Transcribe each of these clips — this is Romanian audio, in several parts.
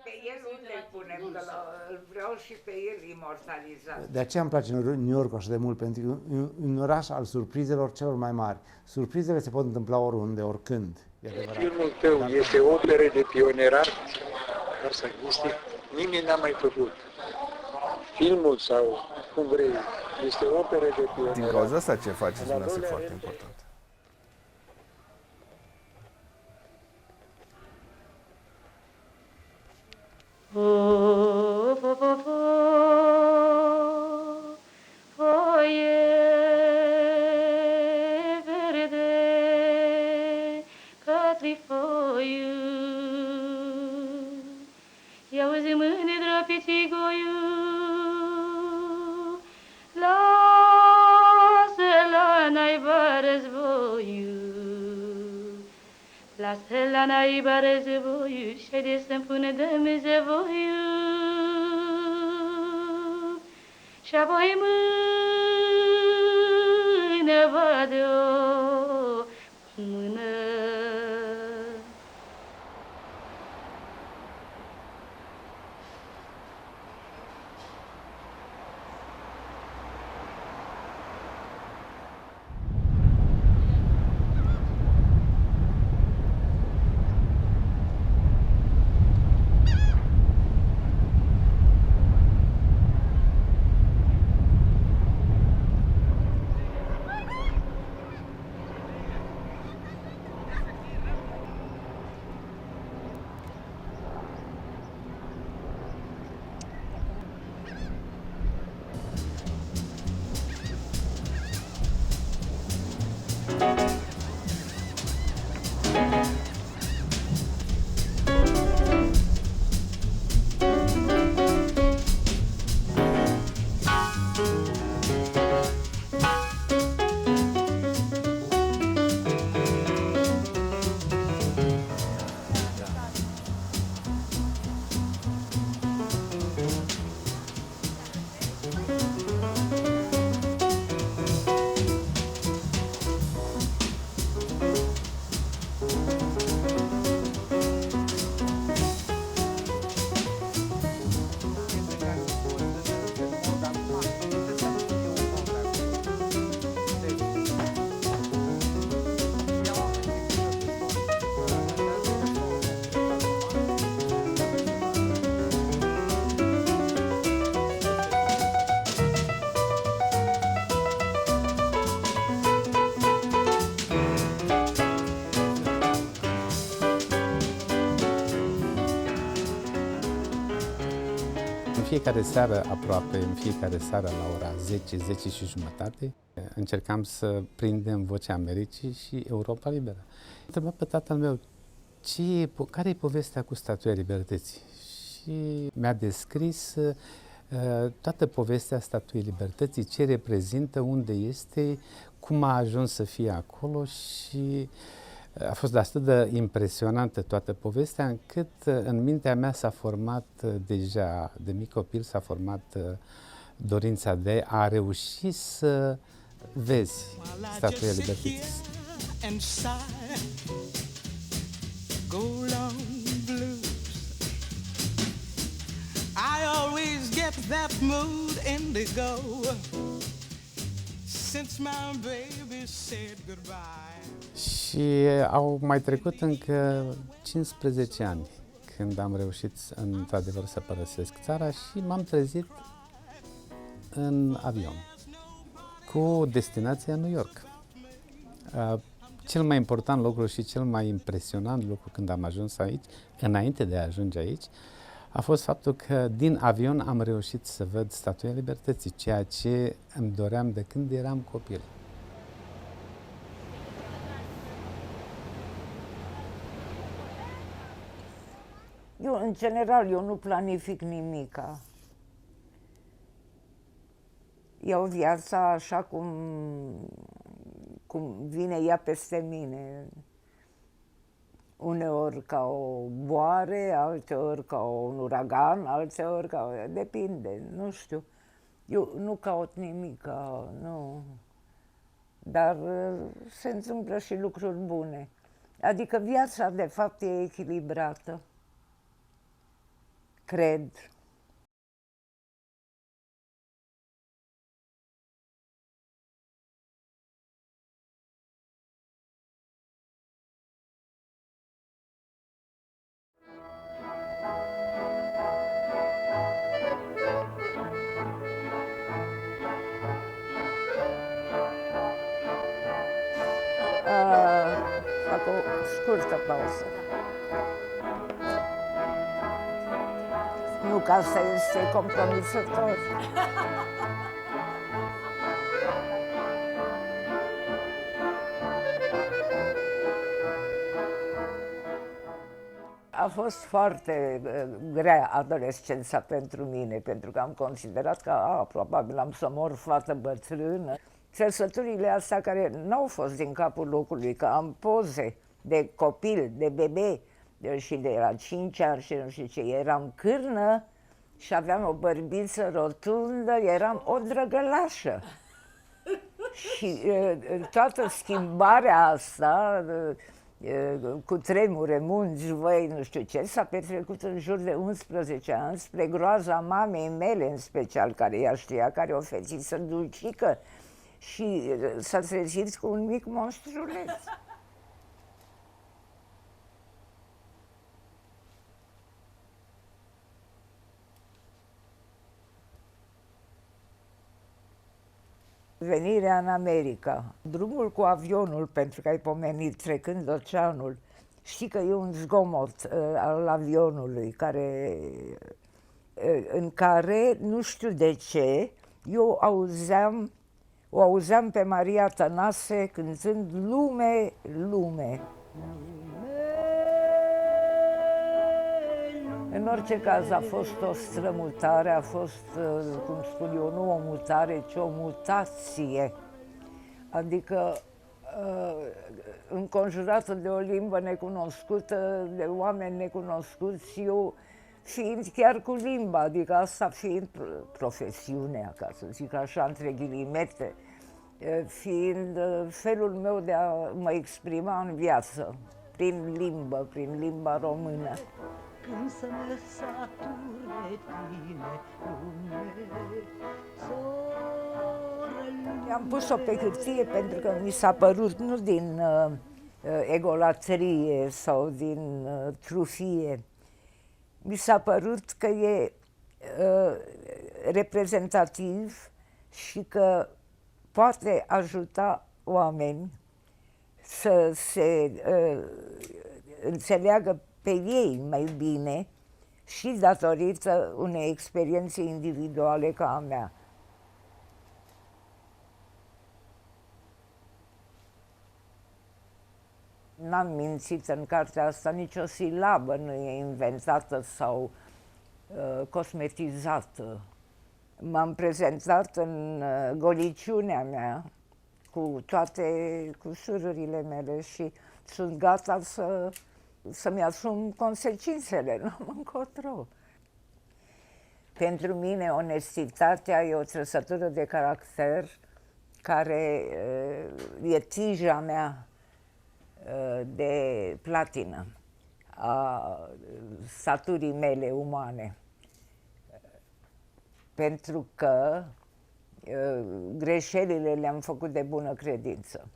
Pe el unde îl punem? Că îl vreau și pe el imortalizat. De aceea îmi place New York așa de mult, pentru că e un oraș al surprizelor celor mai mari. Surprizele se pot întâmpla oriunde, oricând. Filmul tău este o operă de pionerat, asta este, nimeni n-a mai făcut. Filmul sau cum vrei, este o operă de pionerat. Din cauza asta ce faceți dumneavoastră e foarte important. Foie verde, catrifoiu, ia-uzi mândră pitigoiu, lasă la naiba războiu, lasă la naiba războiu, și de să-mi pună Dumnezeu. Și apoi mână vadă mână. Fiecare seară, aproape în fiecare seară la ora 10, 10 și jumătate, încercam să prindem Vocea Americii și Europa Liberă. Întreba pe tatăl meu, care e povestea cu Statuia Libertății? Și mi-a descris toată povestea Statuii Libertății, ce reprezintă, unde este, cum a ajuns să fie acolo și a fost atât de impresionantă toată povestea, încât în mintea mea s-a format deja, de mic copil, s-a format dorința de a reuși să vezi Statuia Libertății. I always get that mood indigo since my baby said goodbye. Și au mai trecut încă 15 ani când am reușit într-adevăr să părăsesc țara și m-am trezit în avion cu destinația New York. Cel mai important lucru și cel mai impresionant lucru când am ajuns aici, înainte de a ajunge aici, a fost faptul că din avion am reușit să văd Statuia Libertății, ceea ce îmi doream de când eram copil. Eu, în general, eu nu planific nimica. Iau viața așa cum vine ea peste mine. Uneori ca o boare, alteori ca un uragan, alteori ca... Depinde, nu știu. Eu nu caut nimica, nu. Dar se întâmplă și lucruri bune. Adică viața, de fapt, e echilibrată. cred. Fac o scurtă pauză. Nu că asta este compromisător. A fost foarte grea adolescența pentru mine, pentru că am considerat că probabil am să mor fată bătrână. Trăsăturile astea care n-au fost din capul locului, că am poze de copil, de bebe, și de la 5 ani și nu știu ce, eram cârnă și aveam o bărbiță rotundă, eram o drăgălașă. Și toată schimbarea asta, cu tremure, munci, voi, nu știu ce, s-a petrecut în jur de 11 ani, spre groaza mamei mele în special, care ea știa, care o fetiță dulcică, și s-a trezit cu un mic monstruleț. Venirea în America, drumul cu avionul, pentru că ai pomenit, trecând oceanul, știi că e un zgomot al avionului în care, nu știu de ce, eu o auzeam pe Maria Tănase cântând Lume, lume. În orice caz a fost o strămutare, a fost, cum spun eu, nu o mutare, ci o mutație. Adică înconjurată de o limbă necunoscută, de oameni necunoscuți, eu fiind chiar cu limba, adică asta fiind profesiunea, ca să zic așa, între ghilimete, fiind felul meu de a mă exprima în viață, prin limba română. Când să mă satur de tine, lume, soră. Am pus-o pe hârtie pentru că mi s-a părut, nu din egolatrie sau din trufie, mi s-a părut că e reprezentativ și că poate ajuta oameni să se înțeleagă pe ei mai bine și datorită unei experiențe individuale ca a mea. N-am mințit în cartea asta, nicio silabă nu e inventată sau cosmetizată. M-am prezentat în goliciunea mea cu toate cusururile mele și sunt gata să-mi asum consecințele, n-am încotro. Pentru mine, onestitatea e o trăsătură de caracter care e tija mea de platină a staturii mele umane. Pentru că greșelile le-am făcut de bună credință.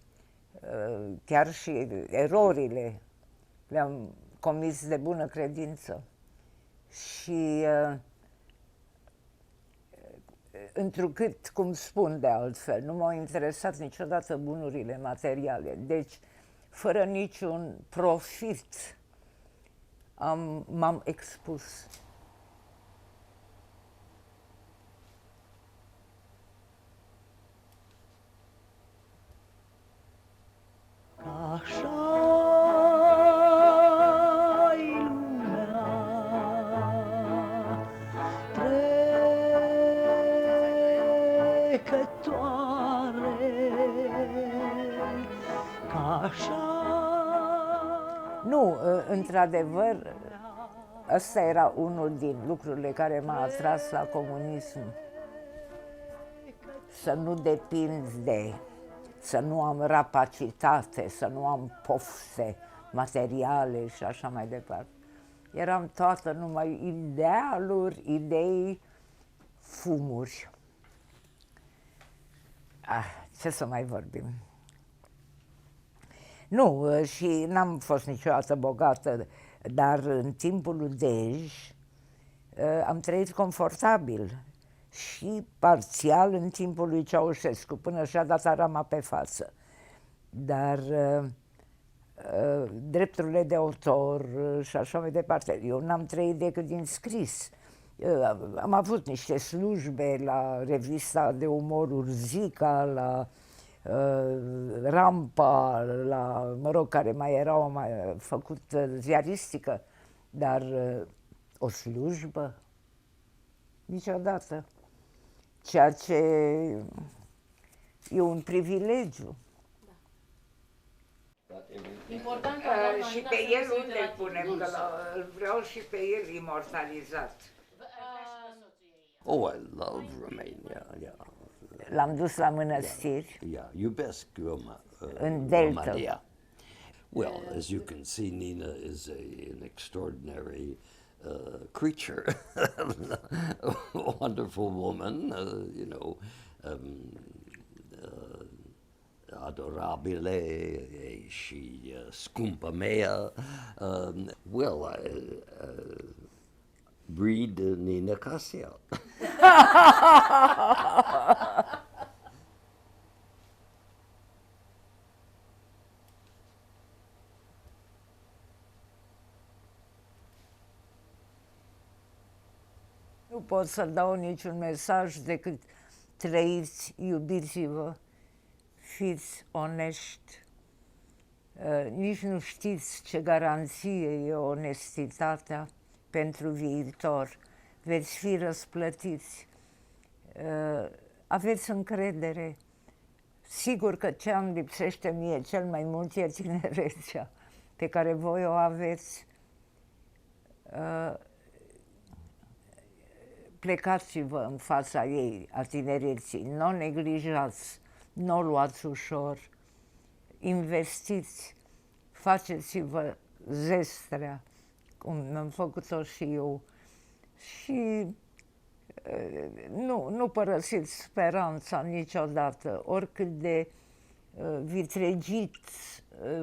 Chiar și erorile le-am comis de bună credință. Și întrucât, cum spun de altfel, nu m-au interesat niciodată bunurile materiale. Deci, fără niciun profit, m-am expus. Așa-i lumea, trecătoare, ca-așa. Nu, într-adevăr, ăsta era unul din lucrurile care m-a atras la comunism. Să nu depind de, să nu am rapacitate, să nu am pofte materiale și așa mai departe. Eram toată numai idealuri, idei, fumuri. Ce să mai vorbim? Nu, și n-am fost niciodată bogată, dar în timpul lui Dej am trăit confortabil și parțial în timpul lui Ceaușescu, până și-a dat arama pe față. Dar drepturile de autor și așa mai departe, eu n-am trăit decât din scris. Am avut niște slujbe la revista de umor Urzica, la Rampa, la, mă rog, care mai erau, mai făcut ziaristică, dar o slujbă? Niciodată. Ceea ce e un privilegiu. Important Și pe el unde îl punem? Că îl vreau și pe el imortalizat. Oh, I love Romania, yeah. L-am dus la mănăstiri. Yeah, iubesc În Delta. Romania. Well, as you can see, Nina is an extraordinary creature, a wonderful woman, adorabile și scumpă mea. Well, breed Nina Casia. Nu pot să dau niciun mesaj decât trăiți, iubiți-vă, fiți onești. Nici nu știți ce garanție e onestitatea pentru viitor. Veți fi răsplătiți. Aveți încredere. Sigur că ce îmi lipsește mie cel mai mult e tinerețea pe care voi o aveți. Plecați-vă în fața ei, a tinereții, nu o neglijați, nu o luați ușor, investiți, faceți-vă zestrea, cum am făcut-o și eu, și nu părăsiți speranța niciodată, oricât de vitregit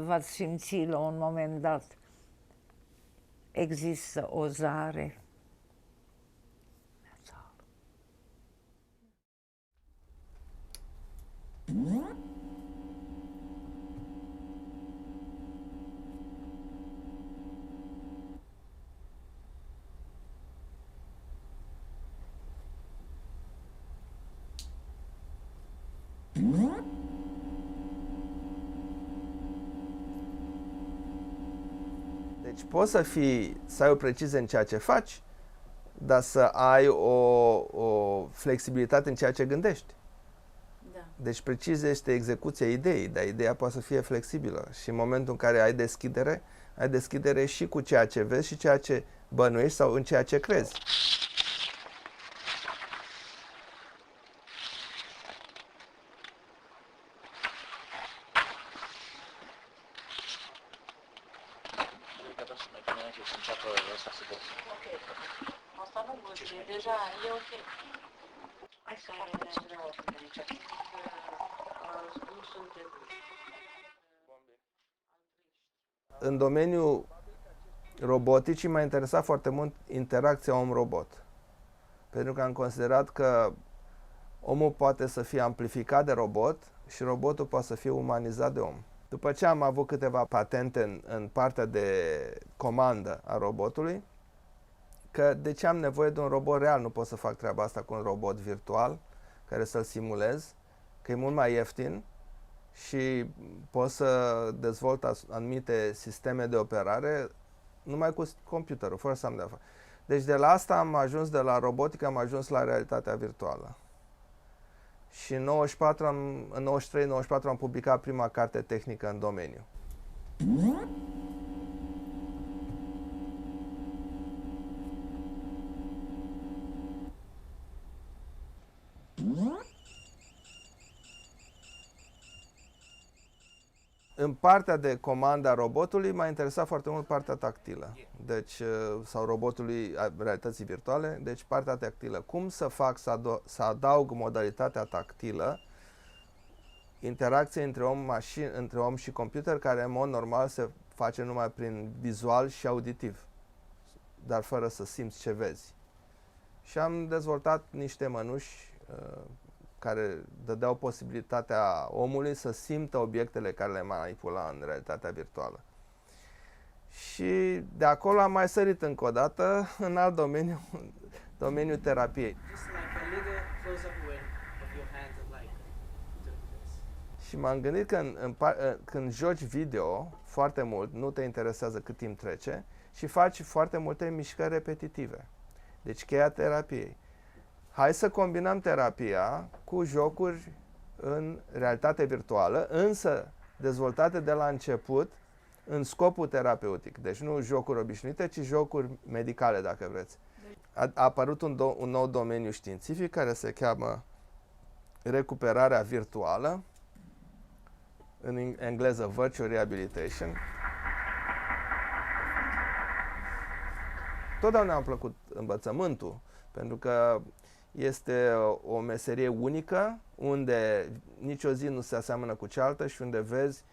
v-ați simți la un moment dat. Există o zare. Deci poți să ai o precizie în ceea ce faci, dar să ai o flexibilitate în ceea ce gândești. Da. Deci precizie este execuția ideii, dar ideea poate să fie flexibilă. Și în momentul în care ai deschidere și cu ceea ce vezi și ceea ce bănuiești sau în ceea ce crezi. Asta nu văd, deja e ok. Hai să nu suntem. În domeniul roboticii m-a interesat foarte mult interacția om-robot. Pentru că am considerat că omul poate să fie amplificat de robot și robotul poate să fie umanizat de om. După ce am avut câteva patente în partea de comandă a robotului, că de ce am nevoie de un robot real, nu pot să fac treaba asta cu un robot virtual care să-l simulez, că e mult mai ieftin și pot să dezvolt anumite sisteme de operare numai cu computerul, fără să am de-a face. Deci de la asta am ajuns, de la robotică am ajuns la realitatea virtuală. Și în 93-94 am publicat prima carte tehnică în domeniu. în partea de comandă a robotului m-a interesat foarte mult partea tactilă, deci, sau robotului a realității virtuale, deci partea tactilă. Cum să fac să adaug modalitatea tactilă, interacție între om și computer, care în mod normal se face numai prin vizual și auditiv, dar fără să simți ce vezi. Și am dezvoltat niște mănuși care dădeau posibilitatea omului să simtă obiectele care le manipula în realitatea virtuală. Și de acolo am mai sărit încă o dată în alt domeniu, domeniul terapiei. Și m-am gândit că când joci video foarte mult, nu te interesează cât timp trece și faci foarte multe mișcări repetitive. Deci cheia terapiei. Hai să combinăm terapia cu jocuri în realitate virtuală, însă dezvoltate de la început în scopul terapeutic. Deci nu jocuri obișnuite, ci jocuri medicale, dacă vreți. A apărut un nou domeniu științific care se cheamă recuperarea virtuală, în engleză Virtual Rehabilitation. Totdeauna mi-a plăcut învățământul, pentru că este o meserie unică, unde nicio zi nu se aseamănă cu cealaltă și unde vezi,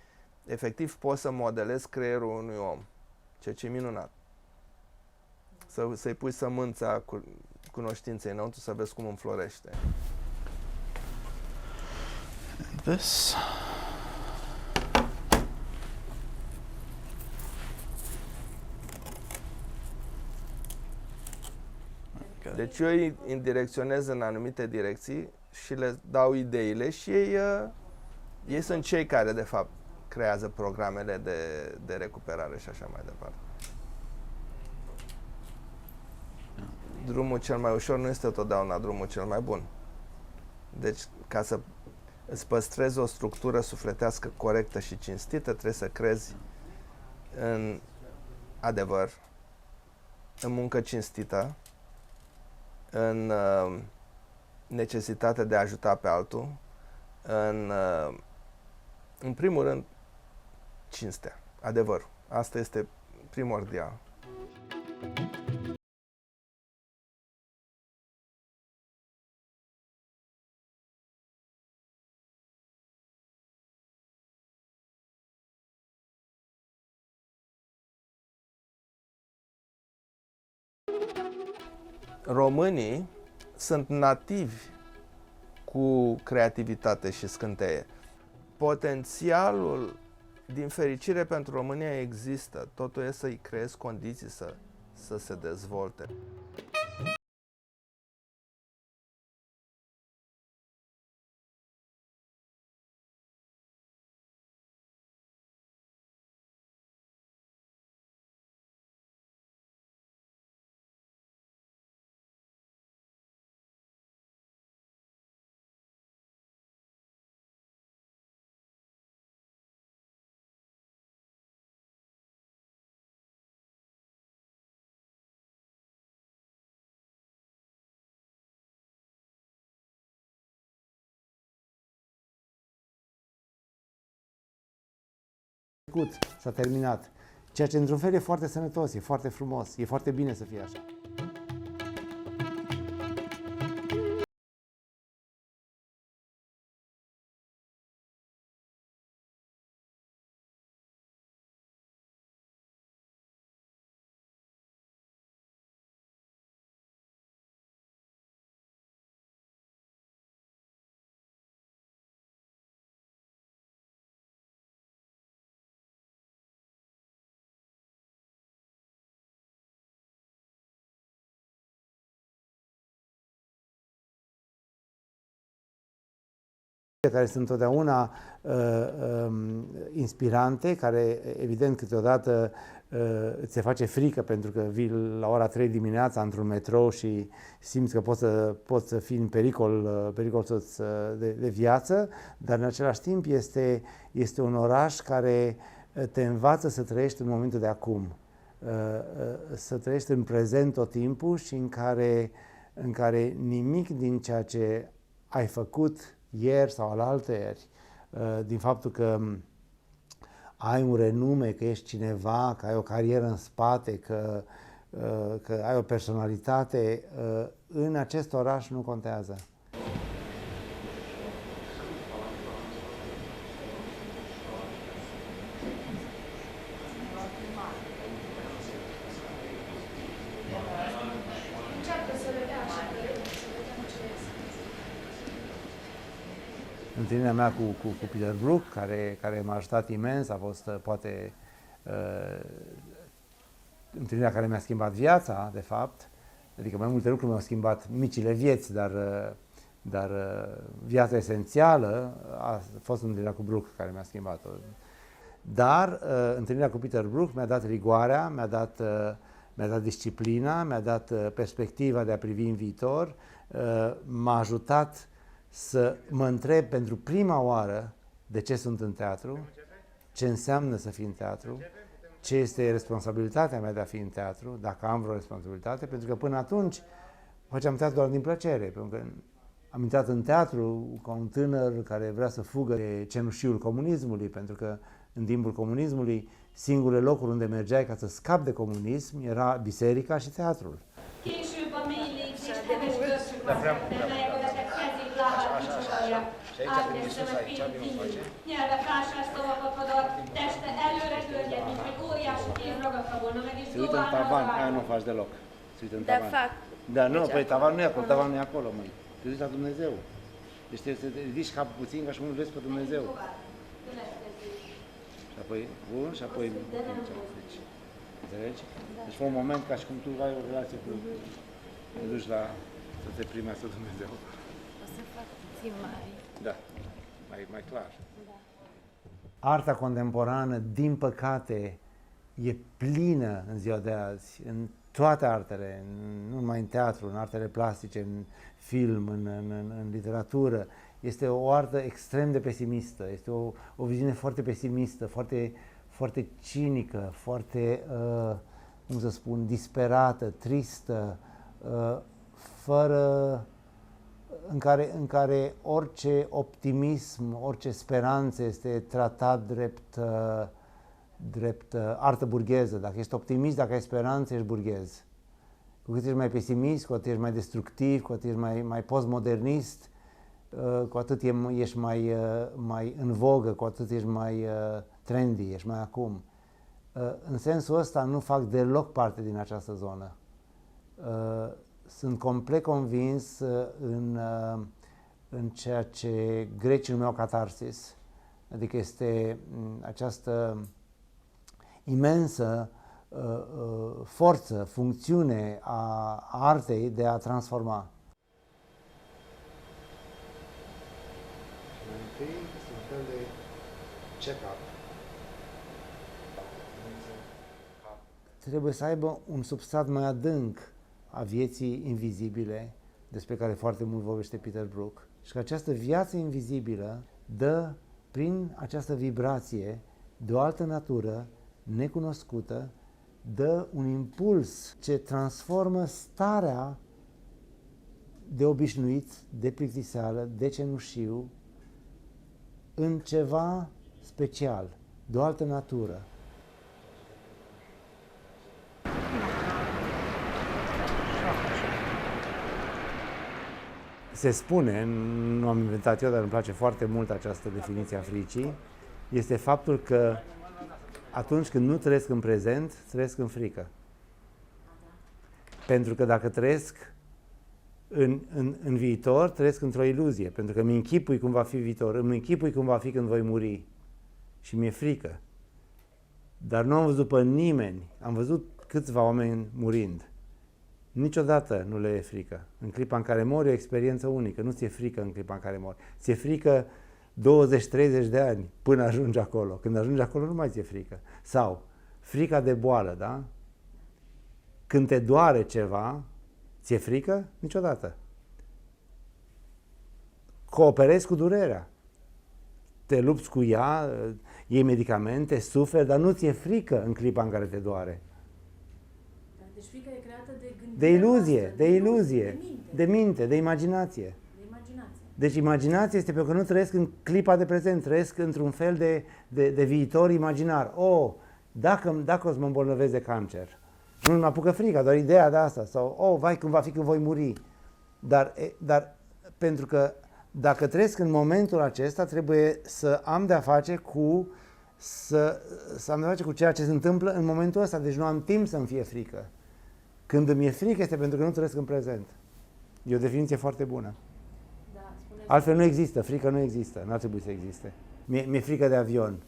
efectiv, poți să modelezi creierul unui om. Ceea ce e minunat. Să-i pui sămânța cunoștinței înăuntru, să vezi cum înflorește. This. Deci eu îi direcționez în anumite direcții și le dau ideile și ei sunt cei care, de fapt, creează programele de recuperare și așa mai departe. Drumul cel mai ușor nu este totdeauna drumul cel mai bun. Deci, ca să îți păstrezi o structură sufletească corectă și cinstită, trebuie să crezi în adevăr, în muncă cinstită, în necesitatea de a ajuta pe altul, în primul rând, cinstea, adevărul. Asta este primordial. Românii sunt nativi cu creativitate și scânteie. Potențialul, din fericire pentru România, există. Totul e să-i creezi condiții să se dezvolte. S-a terminat. Ceea ce într-un fel e foarte sănătos, e foarte frumos, e foarte bine să fie așa. Care sunt întotdeauna inspirante, care evident câteodată îți se face frică pentru că vii la ora 3 dimineața într-un metrou și simți că poți să fii în pericol de viață, dar în același timp este un oraș care te învață să trăiești în momentul de acum, să trăiești în prezent tot timpul și în care nimic din ceea ce ai făcut ieri sau alaltăieri, din faptul că ai un renume, că ești cineva, că ai o carieră în spate, că ai o personalitate, în acest oraș nu contează. Întâlnirea mea cu Peter Brook, care m-a ajutat imens, a fost poate întâlnirea care mi-a schimbat viața, de fapt. Adică mai multe lucruri mi-au schimbat, micile vieți, dar viața esențială a fost întâlnirea cu Brook care mi-a schimbat-o. Dar întâlnirea cu Peter Brook mi-a dat rigoarea, mi-a dat disciplina, mi-a dat perspectiva de a privi în viitor, m-a ajutat să mă întreb pentru prima oară de ce sunt în teatru, ce înseamnă să fii în teatru, ce este responsabilitatea mea de a fi în teatru, dacă am vreo responsabilitate, pentru că până atunci făceam teatru doar din plăcere, pentru că am intrat în teatru ca un tânăr care vrea să fugă de cenușiul comunismului, pentru că în timpul comunismului singurele locuri unde mergeai ca să scapi de comunism era biserica și teatrul. Később a mély légzést heves görcsököztettem, melyek a beteg kezét, lábát kicsikarja. Átkezdtem egy fél figyelni. Nyelve fásás szavakat vadar, teste előre görnyed, mint egy óriási kéz ragadta volna meg, és Se uită în tavan, aia nu faci deloc. Se uită în tavan. fac. Da, nu, păi tavanul nu e acolo, tavanul e acolo, măi. Te uiți la Dumnezeu. Deci trebuie să te ridici capul puțin ca și cum îl vezi pe Dumnezeu. Și apoi bun, și apoi deci, înțelegi? Deci fă un moment ca și cum tu ai o relație cu te duci la să te primească Dumnezeu. O să fac puțin mai... Da, mai clar. Arta contemporană, din păcate, e plină în ziua de azi, în toate artele, nu numai în teatru, în artele plastice, în film, în literatură. Este o artă extrem de pesimistă, este o viziune foarte pesimistă, foarte cinică, foarte, cum să spun, disperată, tristă, în care orice optimism, orice speranță este tratat drept artă burgheză. Dacă ești optimist, dacă ai speranță, ești burghez. Cu cât ești mai pesimist, cu atât ești mai destructiv, cu atât ești mai postmodernist, cu atât ești mai în vogă, cu atât ești mai trendy, ești mai acum. În sensul ăsta nu fac deloc parte din această zonă. Sunt complet convins în ceea ce grecii numeau catarsis, adică este această imensă forță, funcțiune a artei de a transforma. Întâi este un fel de check-up. Trebuie să aibă un substrat mai adânc a vieții invizibile, despre care foarte mult vorbește Peter Brook, și că această viață invizibilă dă, prin această vibrație de o altă natură, necunoscută, dă un impuls ce transformă starea de obișnuit, de plictiseală, de cenușiu, în ceva special, de o altă natură. Se spune, nu am inventat eu, dar îmi place foarte mult această definiție a fricii, este faptul că atunci când nu trăiesc în prezent, trăiesc în frică. Pentru că dacă trăiesc în viitor, trăiesc într-o iluzie, pentru că îmi închipui cum va fi viitor, îmi închipui cum va fi când voi muri și mi-e frică. Dar nu am văzut pe nimeni, am văzut câțiva oameni murind. Niciodată nu le e frică. În clipa în care mori e o experiență unică, nu ți-e frică în clipa în care mori. Ți-e frică 20-30 de ani până ajungi acolo. Când ajungi acolo nu mai ți-e frică. Sau frica de boală, da? Când te doare ceva, ți-e frică? Niciodată. Cooperezi cu durerea. Te lupți cu ea, iei medicamente, suferi, dar nu ți-e frică în clipa în care te doare. Deci frica e creată de gândire De iluzie, noastră, de iluzie, de minte, de imaginație. de imaginație. Deci imaginația este pentru că nu trăiesc în clipa de prezent, trăiesc într-un fel de viitor imaginar. Dacă o să mă îmbolnăvesc de cancer, nu mă apucă frica, doar ideea de asta. Sau, vai, când va fi când voi muri. Dar pentru că dacă trăiesc în momentul acesta, trebuie să am de-a face cu ceea ce se întâmplă în momentul ăsta. Deci nu am timp să-mi fie frică. Când îmi e frică este pentru că nu trăiesc în prezent. E o definiție foarte bună. Da, altfel nu există, frică nu există, nu ar trebui să existe. Mi-e frică de avion.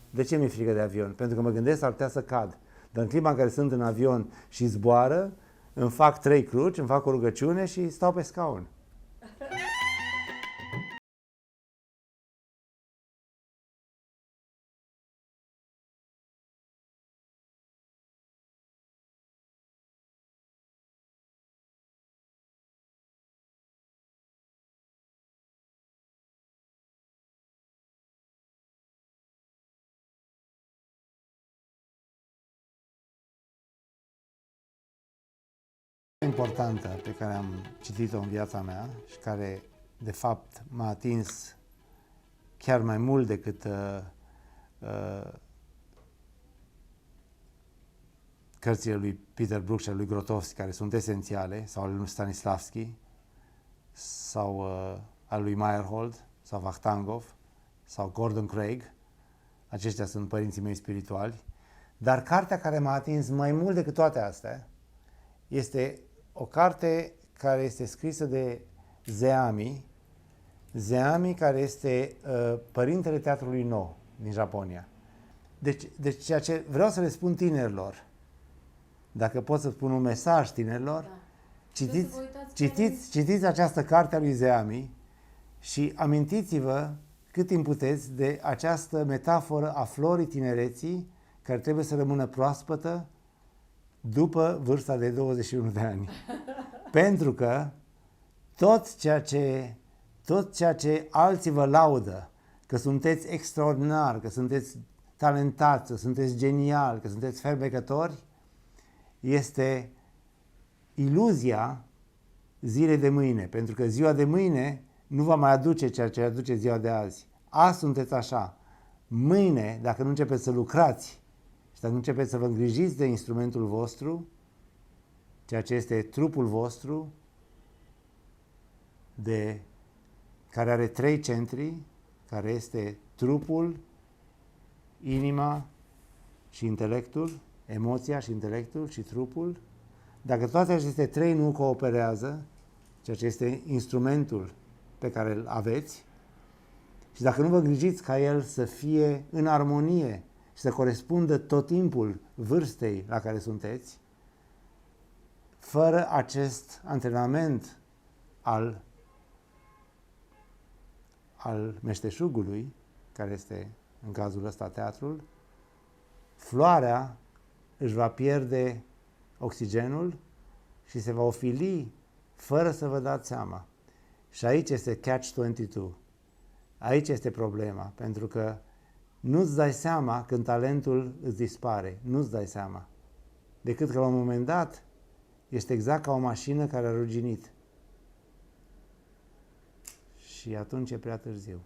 De ce mi-e frică de avion? Pentru că mă gândesc ar putea să cad. Dar în clipa în care sunt în avion și zboară, îmi fac 3 cruci, îmi fac o rugăciune și stau pe scaun. Importantă pe care am citit-o în viața mea și care de fapt m-a atins chiar mai mult decât cărțile lui Peter Brook și lui Grotowski, care sunt esențiale, sau ale lui Stanislavski, sau al lui Meyerhold, sau Vachtangoff, sau Gordon Craig. Aceștia sunt părinții mei spirituali. Dar cartea care m-a atins mai mult decât toate astea este o carte care este scrisă de Zeami, care este părintele teatrului nou din Japonia. Deci ceea ce vreau să le spun tinerilor, dacă pot să spun un mesaj tinerilor, citiți această carte a lui Zeami și amintiți-vă cât timp puteți de această metaforă a florii tinereții care trebuie să rămână proaspătă după vârsta de 21 de ani. Pentru că tot ceea ce alții vă laudă, că sunteți extraordinar, că sunteți talentați, că sunteți geniali, că sunteți fermecători, este iluzia zilei de mâine. Pentru că ziua de mâine nu va mai aduce ceea ce aduce ziua de azi. Azi sunteți așa. Mâine, dacă nu începeți să lucrați și dacă nu începeți să vă îngrijiți de instrumentul vostru, ceea ce este trupul vostru, care are 3 centri, care este trupul, inima și intelectul, emoția și intelectul și trupul, dacă toate aceste 3 nu cooperează, ceea ce este instrumentul pe care îl aveți, și dacă nu vă îngrijiți ca el să fie în armonie și să corespundă tot timpul vârstei la care sunteți, fără acest antrenament al meșteșugului, care este în cazul ăsta teatrul, floarea își va pierde oxigenul și se va ofili fără să vă dați seama. Și aici este catch-22. Aici este problema, pentru că nu-ți dai seama când talentul îți dispare. Nu-ți dai seama. Decât că la un moment dat ești exact ca o mașină care a ruginit. Și atunci e prea târziu.